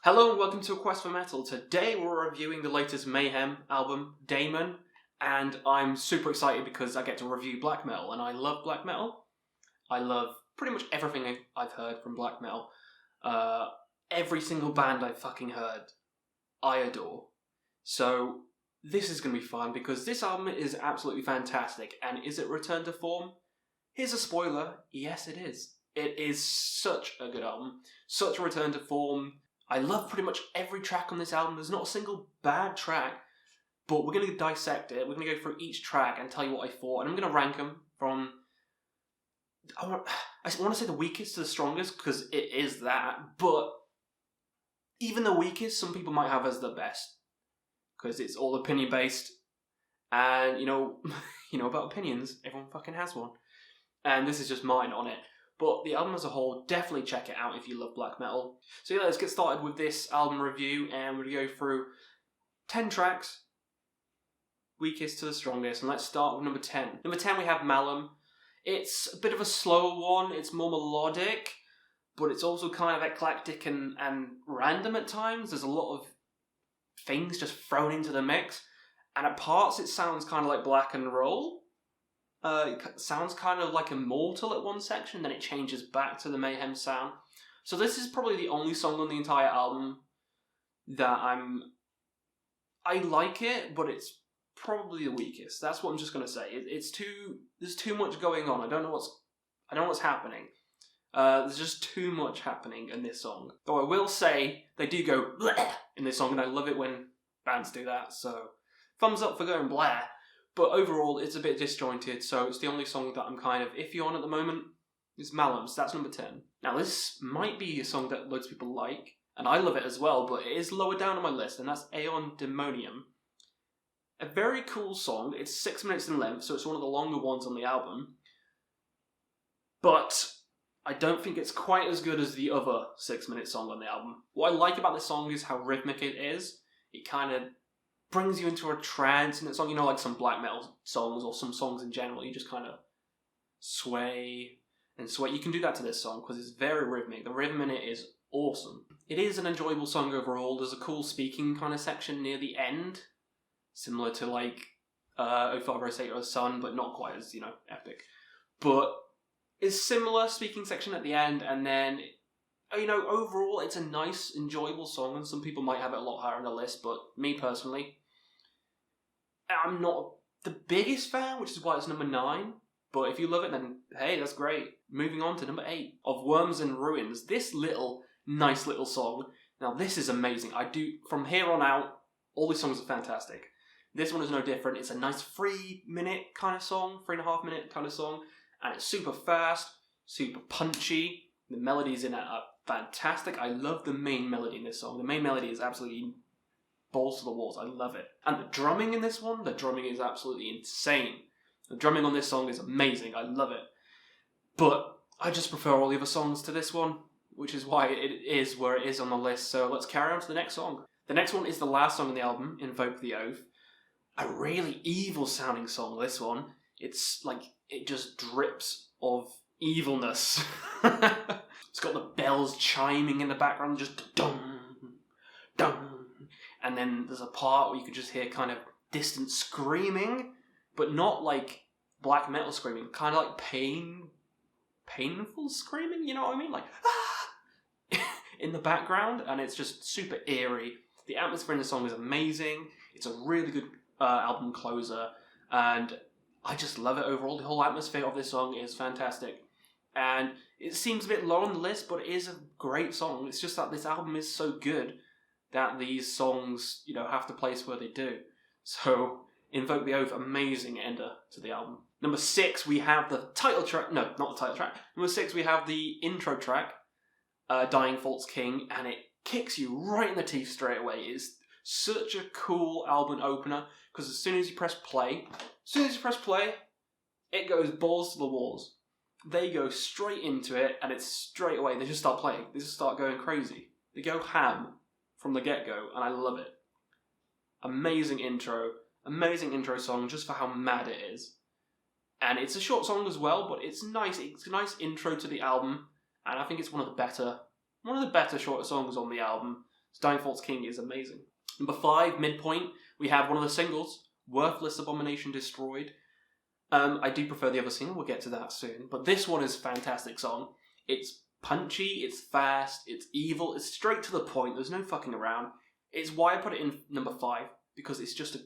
Hello and welcome to A Quest for Metal. Today we're reviewing the latest Mayhem album, Daemon, and I'm super excited because I get to review black metal, and I love black metal. I love pretty much everything I've heard from black metal. Every single band I've fucking heard, I adore. So this is going to be fun because this album is absolutely fantastic. And is it return to form? Here's a spoiler, yes it is. It is such a good album, such a return to form. I love pretty much every track on this album. There's not a single bad track, but we're going to dissect it. We're going to go through each track and tell you what I thought, and I'm going to rank them from, I want to say the weakest to the strongest, because it is that, but even the weakest, some people might have as the best, because it's all opinion-based, and, you know about opinions, everyone fucking has one, and this is just mine on it. But the album as a whole, definitely check it out if you love black metal. So yeah, let's get started with this album review, and we're going to go through 10 tracks, weakest to the strongest, and let's start with number 10. Number 10 we have Mayhem. It's a bit of a slower one, it's more melodic, but it's also kind of eclectic and random at times. There's a lot of things just thrown into the mix, and at parts it sounds kind of like black and roll. It sounds kind of like Immortal at one section, then it changes back to the Mayhem sound. So this is probably the only song on the entire album that I like it, but it's probably the weakest. That's what I'm just gonna say. There's too much going on. I don't know what's happening. There's just too much happening in this song. Though I will say they do go bleh in this song, and I love it when bands do that. So thumbs up for going blah. But overall, it's a bit disjointed, so it's the only song that I'm kind of iffy on at the moment. It's Mayhem, so that's number 10. Now, this might be a song that loads of people like, and I love it as well, but it is lower down on my list, and that's Aeon Demonium. A very cool song. It's 6 minutes in length, so it's one of the longer ones on the album. But I don't think it's quite as good as the other 6-minute song on the album. What I like about this song is how rhythmic it is. It kind of brings you into a trance in that song, like some black metal songs or some songs in general, you just kind of sway and sway. You can do that to this song because it's very rhythmic. The rhythm in it is awesome. It is an enjoyable song overall. There's a cool speaking kind of section near the end, similar to like O Father, I Say Your Son, but not quite as, epic. But it's similar speaking section at the end, and then overall it's a nice, enjoyable song, and some people might have it a lot higher on the list, but me personally, I'm not the biggest fan, which is why it's number 9. But if you love it, then hey, that's great. Moving on to number 8, Of Worms and Ruins. This nice little song. Now this is amazing. From here on out, all these songs are fantastic. This one is no different. It's a nice 3-minute kind of song, 3.5 minute kind of song, and it's super fast, super punchy. The melodies in it are fantastic. I love the main melody in this song. The main melody is absolutely balls to the walls. I love it. And the drumming in this one, the drumming is absolutely insane. The drumming on this song is amazing. I love it. But I just prefer all the other songs to this one, which is why it is where it is on the list. So let's carry on to the next song. The next one is the last song on the album, Invoke the Oath. A really evil sounding song, this one. It's like, it just drips of evilness. It's got the bells chiming in the background, just dum, dum. And then there's a part where you could just hear kind of distant screaming, but not like black metal screaming, kind of like painful screaming, you know what I mean? Like, ah! in the background, and it's just super eerie. The atmosphere in the song is amazing. It's a really good album closer, and I just love it overall. The whole atmosphere of this song is fantastic. And it seems a bit low on the list, but it is a great song. It's just that this album is so good that these songs, have to place where they do. So, Invoke the Oath, amazing ender to the album. Number 6, we have the title track. No, not the title track. Number 6, we have the intro track, Dying False King, and it kicks you right in the teeth straight away. It's such a cool album opener, because as soon as you press play, it goes balls to the walls. They go straight into it, and it's straight away. They just start playing. They just start going crazy. They go ham from the get-go, and I love it. Amazing intro song just for how mad it is. And it's a short song as well, but it's nice. It's a nice intro to the album, and I think it's one of the better shorter songs on the album. Dying Force King is amazing. Number 5, midpoint, we have one of the singles, Worthless Abomination Destroyed. I do prefer the other single, we'll get to that soon. But this one is a fantastic song. It's punchy, it's fast, it's evil, it's straight to the point, there's no fucking around. It's why I put it in number 5, because it's just a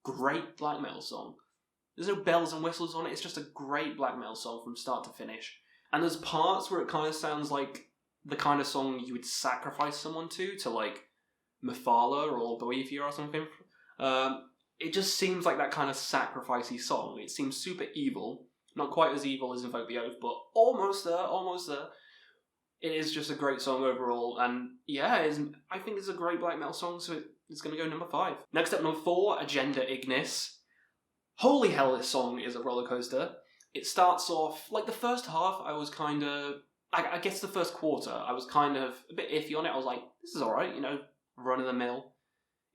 great black metal song. There's no bells and whistles on it, it's just a great black metal song from start to finish. And there's parts where it kind of sounds like the kind of song you would sacrifice someone to like Mephala or Boethia or something. It just seems like that kind of sacrificey song. It seems super evil. Not quite as evil as Invoke the Oath, but almost there. It is just a great song overall, and yeah, I think it's a great black metal song, so it's going to go number 5. Next up, number 4, Agenda Ignis. Holy hell, this song is a roller coaster. It starts off, like the first half, I was kind of, I guess the first quarter, I was kind of a bit iffy on it. I was like, this is alright, run of the mill.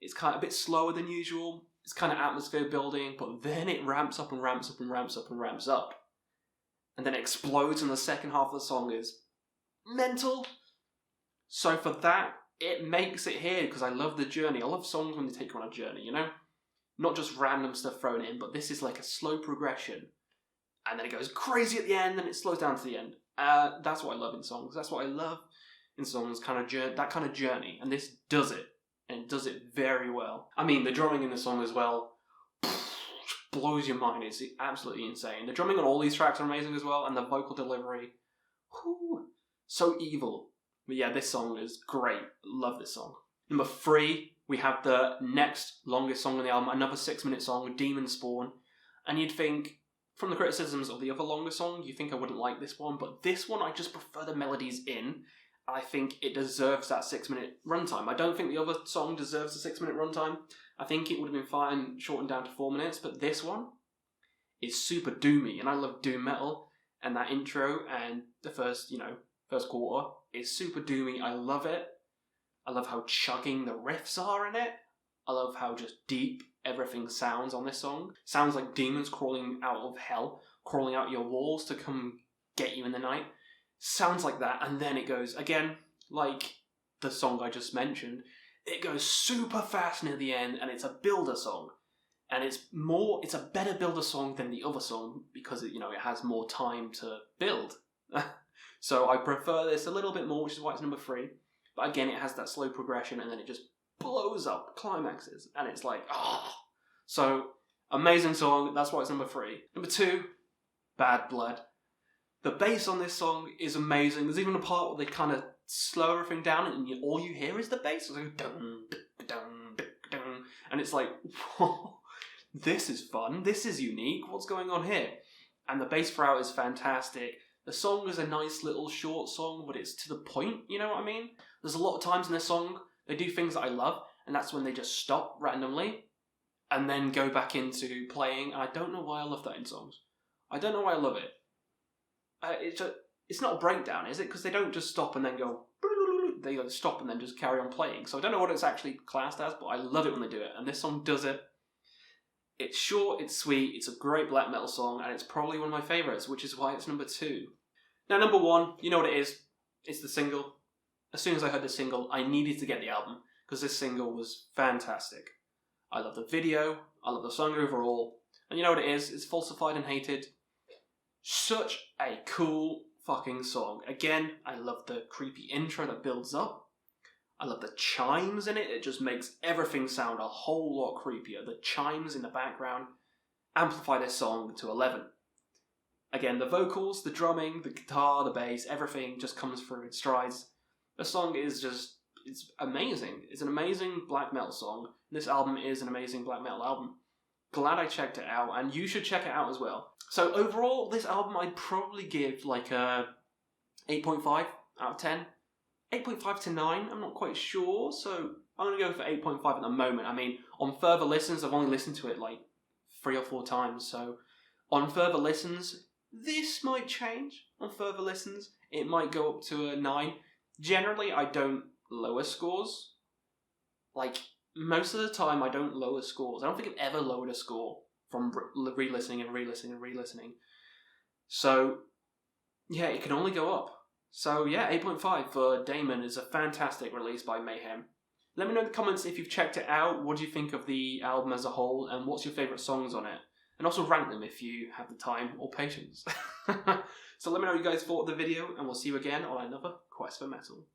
It's kind of a bit slower than usual. It's kind of atmosphere building, but then it ramps up and ramps up and ramps up and ramps up. And then it explodes, and the second half of the song is mental. So for that, it makes it here, because I love the journey. I love songs when they take you on a journey, Not just random stuff thrown in, but this is like a slow progression. And then it goes crazy at the end, and it slows down to the end. That's what I love in songs. That's what I love in songs, that kind of journey. And this does it. And it does it very well. I mean, the drumming in the song as well blows your mind. It's absolutely insane. The drumming on all these tracks are amazing as well, and the vocal delivery, so evil. But yeah, this song is great. Love this song. Number 3, we have the next longest song on the album, another 6-minute song, Demon Spawn. And you'd think, from the criticisms of the other longer song, you think I wouldn't like this one, but this one I just prefer the melodies in. I think it deserves that 6-minute runtime. I don't think the other song deserves a 6-minute runtime. I think it would have been fine shortened down to 4 minutes, but this one is super doomy, and I love doom metal, and that intro and the first quarter is super doomy. I love it. I love how chugging the riffs are in it. I love how just deep everything sounds on this song. Sounds like demons crawling out of hell, crawling out your walls to come get you in the night. Sounds like that, and then it goes, again, like the song I just mentioned, it goes super fast near the end, and it's a builder song. And it's a better builder song than the other song, because it has more time to build. So I prefer this a little bit more, which is why it's number 3. But again, it has that slow progression, and then it just blows up, climaxes, and it's like, So, amazing song, that's why it's number 3. Number 2, Bad Blood. The bass on this song is amazing. There's even a part where they kind of slow everything down, and all you hear is the bass. It's like, dun, dun, dun, dun, and it's like, whoa, this is fun. This is unique. What's going on here? And the bass throughout is fantastic. The song is a nice little short song, but it's to the point, you know what I mean? There's a lot of times in this song, they do things that I love, and that's when they just stop randomly, and then go back into playing, and I don't know why I love that in songs. I don't know why I love it. It's not a breakdown, is it? Because they don't just stop and then go, they stop and then just carry on playing. So I don't know what it's actually classed as, but I love it when they do it, and this song does it. It's short, it's sweet, it's a great black metal song, and it's probably one of my favourites, which is why it's number 2. Now, number 1, you know what it is. It's the single. As soon as I heard the single, I needed to get the album, because this single was fantastic. I love the video, I love the song overall, and you know what it is. It's Falsified and Hated. Such a cool fucking song. Again, I love the creepy intro that builds up. I love the chimes in it. It just makes everything sound a whole lot creepier. The chimes in the background amplify this song to 11. Again, the vocals, the drumming, the guitar, the bass, everything just comes through in strides. The song is just, it's amazing. It's an amazing black metal song. This album is an amazing black metal album. Glad I checked it out, and you should check it out as well. So overall, this album I'd probably give like a 8.5 out of 10. 8.5 to 9, I'm not quite sure, so I'm going to go for 8.5 at the moment. I mean, on further listens, I've only listened to it like 3 or 4 times, so on further listens, this might change. On further listens, it might go up to a 9. Generally, I don't lower scores. Like, most of the time, I don't lower scores. I don't think I've ever lowered a score from re-listening and re-listening and re-listening. So, yeah, it can only go up. So, yeah, 8.5 for Daemon is a fantastic release by Mayhem. Let me know in the comments if you've checked it out, what do you think of the album as a whole, and what's your favourite songs on it. And also rank them if you have the time or patience. So let me know what you guys thought of the video, and we'll see you again on another Quest for Metal.